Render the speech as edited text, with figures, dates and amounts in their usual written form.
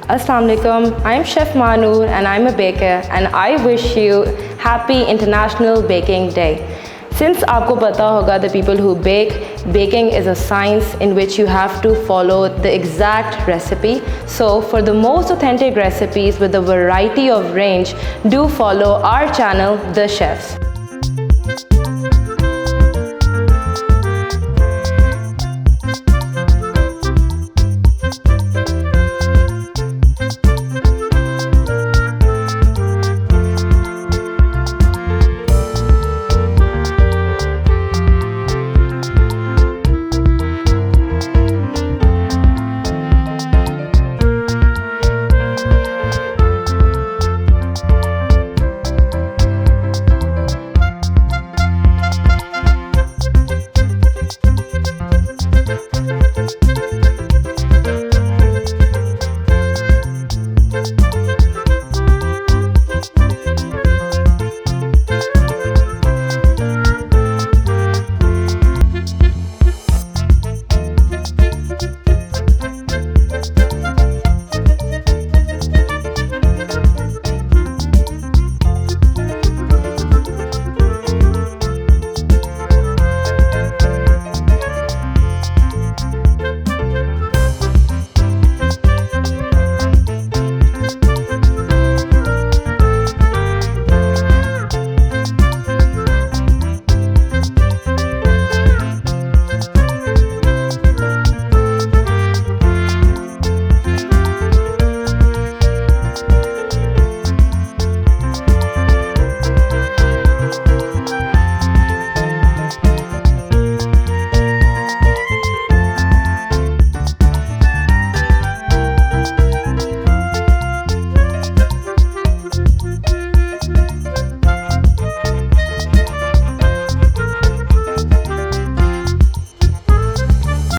Assalamu alaikum, I'm Chef Manur and I'm a baker and I wish you happy International Baking Day. Since aapko pata hoga the people who bake, baking is a science in which you have to follow the exact recipe. So for the most authentic recipes with a variety of range, do follow our channel, The Chefs.